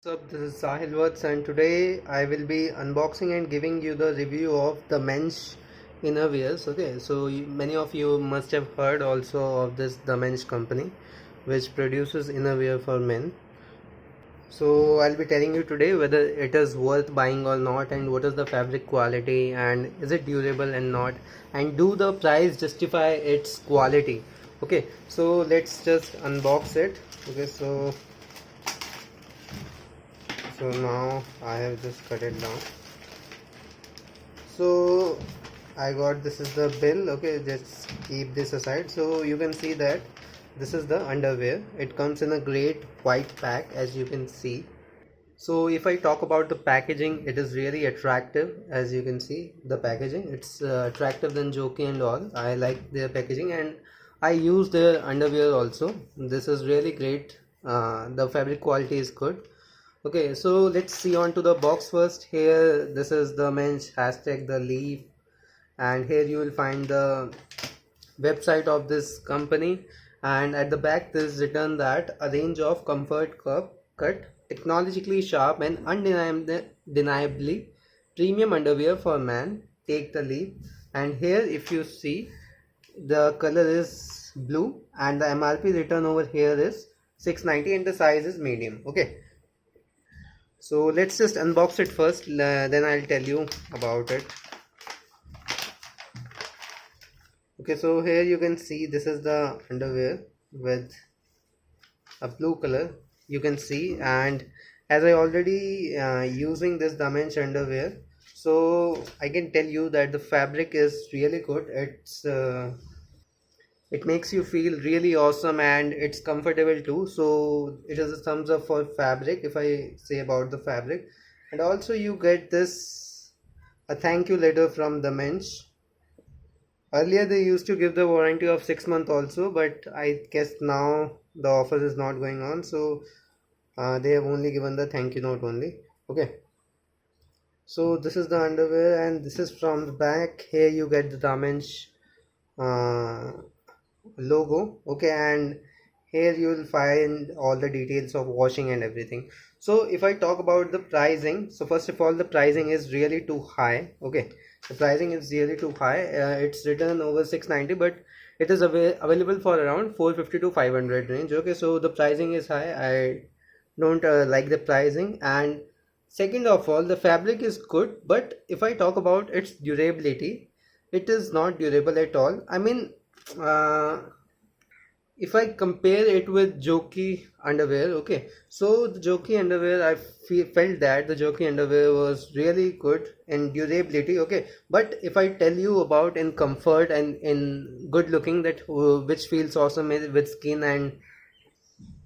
What's up, this is Sahil Watts and today I will be unboxing and giving you the review of the Damensch Innerwears. Okay, so many of you must have heard also of this Damensch company which produces innerwear for men. So I'll be telling you today whether it is worth buying or not, and what is the fabric quality, and is it durable and not, and do the price justify its quality. Okay, so let's just unbox it. Okay, so now I have just cut it down. So I got, this is the bill. Okay, just keep this aside. So you can see that this is the underwear. It comes in a great white pack, as you can see. So if I talk about the packaging, it is really attractive. As you can see, the packaging, it's attractive than Jockey and all. I like their packaging and I use their underwear also. This is really great. The fabric quality is good. Okay, so let's see on to the box first. Here, this is the Damensch hashtag the leaf, and here you will find the website of this company, and at the back this is written that a range of comfort cut, technologically sharp and undeniably premium underwear for man. Take the leap. And here if you see, the color is blue and the MRP written over here is 690 and the size is medium. Okay, so let's just unbox it first, then I'll tell you about it. Okay, so here you can see this is the underwear with a blue color, you can see, and as I already using this Damensch underwear, so I can tell you that the fabric is really good. It makes you feel really awesome and it's comfortable too. So it is a thumbs up for fabric if I say about the fabric. And also you get this a thank you letter from the Damensch. Earlier they used to give the warranty of 6 months also, but I guess now the offer is not going on, so they have only given the thank you note only. Okay, so this is the underwear and this is from the back. Here you get the Damensch logo. Okay, and here you will find all the details of washing and everything. So if I talk about the pricing, so first of all, the pricing is really too high. Okay, the pricing is really too high. It's written over 690, but it is available for around 450 to 500 range. Okay, so the pricing is high. I don't like the pricing. And second of all, the fabric is good, but if I talk about its durability, it is not durable at all. I mean, if I compare it with Jockey underwear, okay, so the Jockey underwear, I felt that the Jockey underwear was really good in durability. Okay, but if I tell you about in comfort and in good looking, that which feels awesome with skin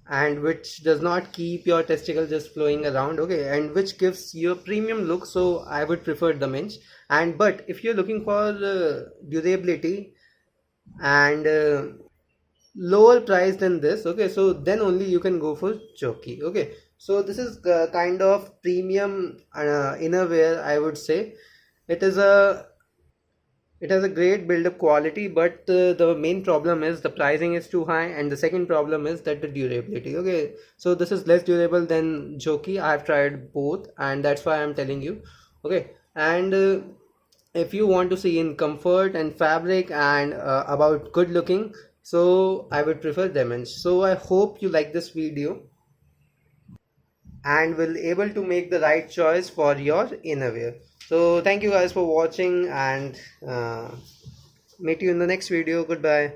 and which does not keep your testicle just flowing around, okay, and which gives you a premium look, so I would prefer the Damensch. And but if you're looking for durability and lower price than this, okay, so then only you can go for Jockey. Okay, so this is kind of premium innerwear, I would say. It is a it has a great build-up quality, but the main problem is the pricing is too high, and the second problem is that the durability. Okay, so this is less durable than Jockey. I've tried both, and that's why I'm telling you. Okay, and if you want to see in comfort and fabric and about good looking, so I would prefer Damensch. So I hope you like this video and will able to make the right choice for your innerwear. So thank you guys for watching, and meet you in the next video. Goodbye.